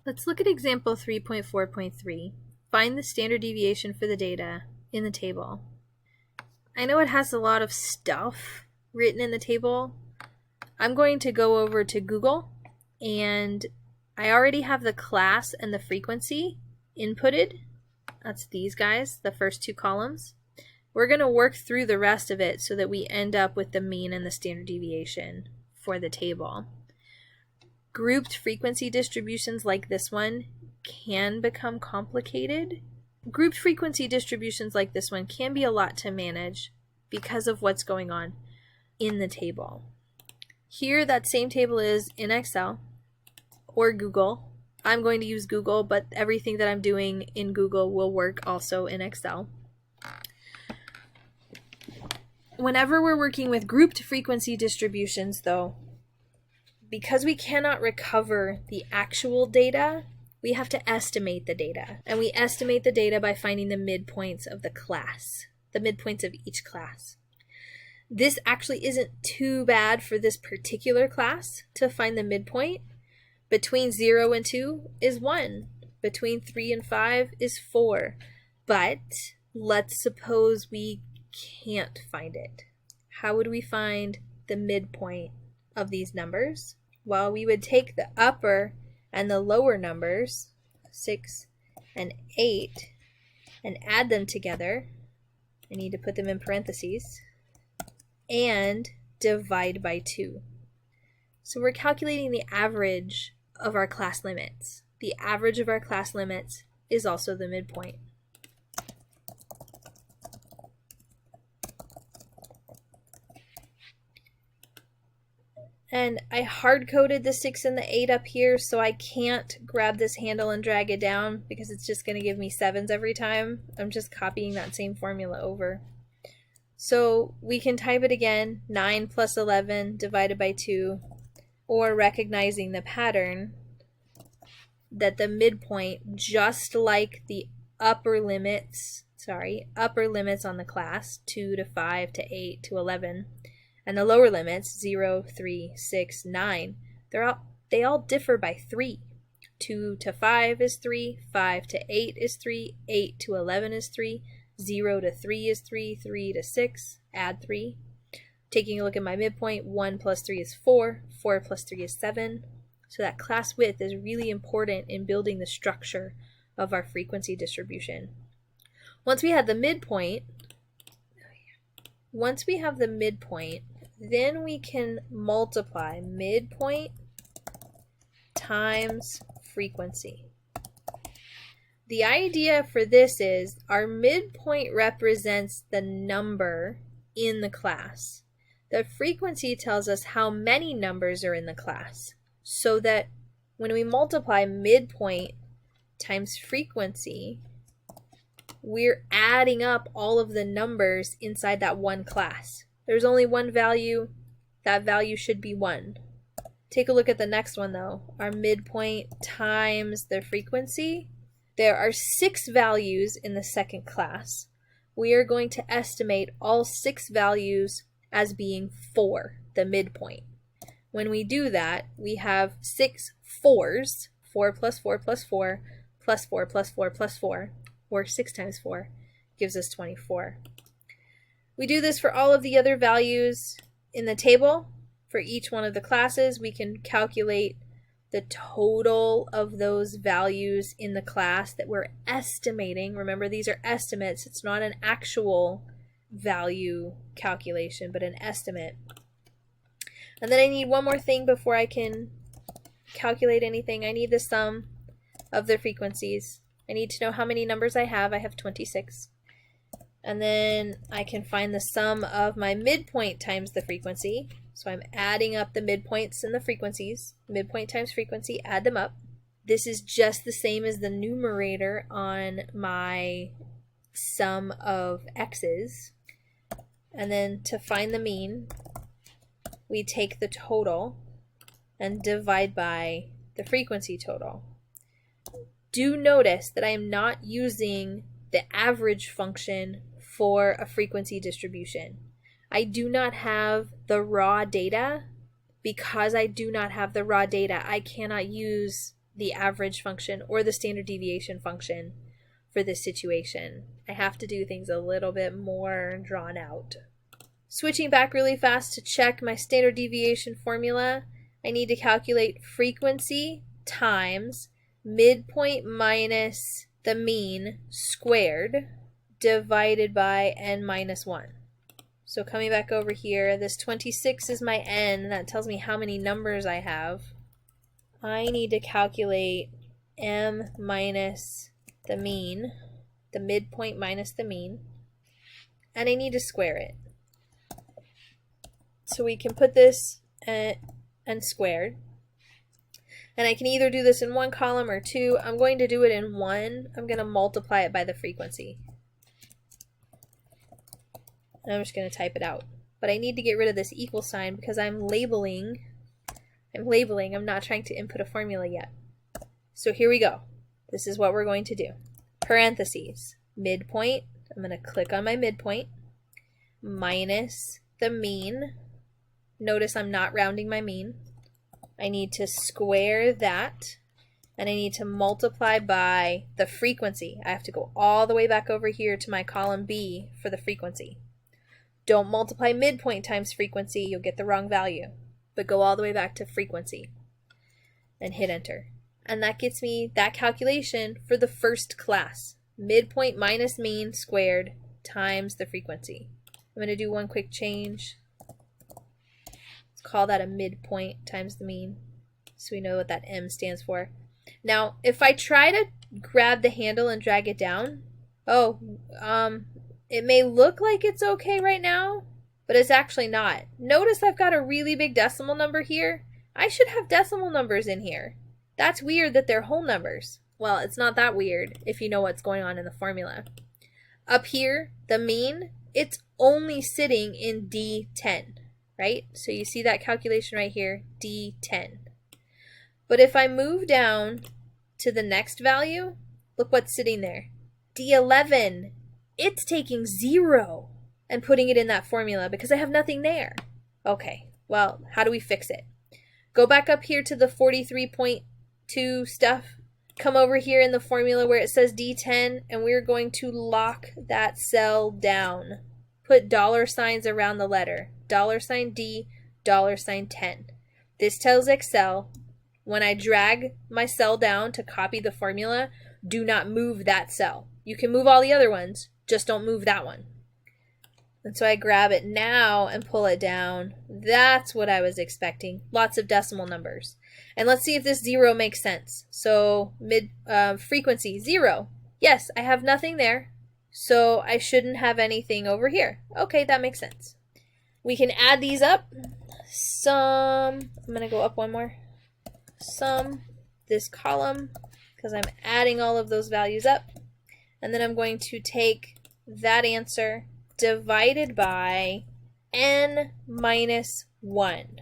Let's look at example 3.4.3. Find the standard deviation for the data in the table. I know it has a lot of stuff written in the table. I'm going to go over to Google, and I already have the class and the frequency inputted. That's these guys, the first two columns. We're going to work through the rest of it so that we end up with the mean and the standard deviation for the table. Grouped frequency distributions like this one can become complicated. Grouped frequency distributions like this one can be a lot to manage because of what's going on in the table. Here, that same table is in Excel or Google. I'm going to use Google, but everything that I'm doing in Google will work also in Excel. Whenever we're working with grouped frequency distributions, though, because we cannot recover the actual data, we have to estimate the data. And we estimate the data by finding the midpoints of the class, the midpoints of each class. This actually isn't too bad for this particular class to find the midpoint. Between 0 and 2 is 1. Between 3 and 5 is 4. But let's suppose we can't find it. How would we find the midpoint of these numbers? Well, we would take the upper and the lower numbers, 6 and 8, and add them together. I need to put them in parentheses. And divide by 2. So we're calculating the average of our class limits. The average of our class limits is also the midpoint. And I hard-coded the 6 and the 8 up here, so I can't grab this handle and drag it down because it's just going to give me 7s every time. I'm just copying that same formula over. So we can type it again, 9 plus 11 divided by 2, or recognizing the pattern that the midpoint, just like the upper limits on the class, 2 to 5 to 8 to 11, and the lower limits, 0, 3, 6, 9, they all differ by 3. 2 to 5 is 3, 5 to 8 is 3, 8 to 11 is 3, 0 to 3 is 3, 3 to 6, add 3. Taking a look at my midpoint, 1 plus 3 is 4, 4 plus 3 is 7. So that class width is really important in building the structure of our frequency distribution. Once we have the midpoint, then we can multiply midpoint times frequency. The idea for this is our midpoint represents the number in the class. The frequency tells us how many numbers are in the class. So that when we multiply midpoint times frequency, we're adding up all of the numbers inside that one class. There's only one value. That value should be 1. Take a look at the next one though. Our midpoint times the frequency. There are 6 values in the second class. We are going to estimate all 6 values as being 4, the midpoint. When we do that, we have 6 4s, 4 plus 4 plus 4, plus 4 plus 4 plus 4, or 6 times 4, gives us 24. We do this for all of the other values in the table. For each one of the classes, we can calculate the total of those values in the class that we're estimating. Remember, these are estimates. It's not an actual value calculation, but an estimate. And then I need one more thing before I can calculate anything. I need the sum of the frequencies. I need to know how many numbers I have. I have 26. And then I can find the sum of my midpoint times the frequency. So I'm adding up the midpoints and the frequencies. Midpoint times frequency, add them up. This is just the same as the numerator on my sum of x's. And then to find the mean, we take the total and divide by the frequency total. Do notice that I am not using the average function for a frequency distribution. I do not have the raw data. Because I do not have the raw data, I cannot use the average function or the standard deviation function for this situation. I have to do things a little bit more drawn out. Switching back really fast to check my standard deviation formula, I need to calculate frequency times midpoint minus the mean squared divided by n minus 1. So coming back over here, this 26 is my n. That tells me how many numbers I have. I need to calculate m minus the mean, the midpoint minus the mean, and I need to square it. So we can put this n squared. And I can either do this in one column or two. I'm going to do it in one. I'm going to multiply it by the frequency. And I'm just going to type it out. But I need to get rid of this equal sign because I'm labeling. I'm not trying to input a formula yet. So here we go. This is what we're going to do. Parentheses, midpoint. I'm going to click on my midpoint. Minus the mean. Notice I'm not rounding my mean. I need to square that. And I need to multiply by the frequency. I have to go all the way back over here to my column B for the frequency. Don't multiply midpoint times frequency, you'll get the wrong value. But go all the way back to frequency and hit enter. And that gets me that calculation for the first class. Midpoint minus mean squared times the frequency. I'm going to do one quick change. Let's call that a midpoint times the mean so we know what that M stands for. Now, if I try to grab the handle and drag it down, it may look like it's okay right now, but it's actually not. Notice I've got a really big decimal number here. I should have decimal numbers in here. That's weird that they're whole numbers. Well, it's not that weird if you know what's going on in the formula. Up here, the mean, it's only sitting in D10, right? So you see that calculation right here, D10. But if I move down to the next value, look what's sitting there. D11. It's taking 0 and putting it in that formula because I have nothing there. Okay, well, how do we fix it? Go back up here to the 43.2 stuff. Come over here in the formula where it says D10, and we're going to lock that cell down. Put dollar signs around the letter. $D, $10. This tells Excel, when I drag my cell down to copy the formula, do not move that cell. You can move all the other ones, just don't move that one. And so I grab it now and pull it down. That's what I was expecting. Lots of decimal numbers. And let's see if this 0 makes sense. So frequency 0. Yes, I have nothing there. So I shouldn't have anything over here. Okay, that makes sense. We can add these up. I'm going to go up one more. This column, because I'm adding all of those values up. And then I'm going to take that answer divided by n minus 1.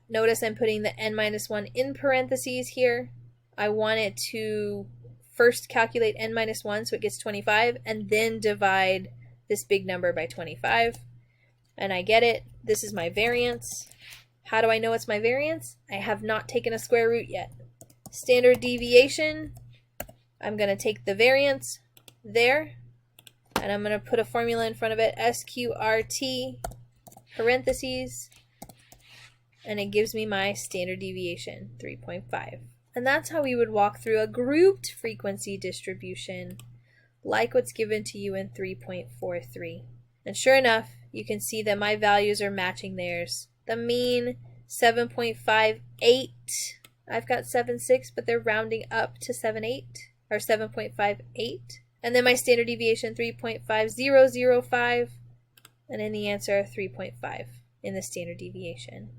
Notice I'm putting the n minus 1 in parentheses here. I want it to first calculate n minus 1 so it gets 25 and then divide this big number by 25. And I get it. This is my variance. How do I know it's my variance? I have not taken a square root yet. Standard deviation. I'm going to take the variance there, and I'm going to put a formula in front of it, SQRT, parentheses, and it gives me my standard deviation, 3.5. And that's how we would walk through a grouped frequency distribution, like what's given to you in 3.43. And sure enough, you can see that my values are matching theirs. The mean, 7.58. I've got 7.6, but they're rounding up to 7.8. Or 7.58, and then my standard deviation 3.5005, and in the answer 3.5 in the standard deviation.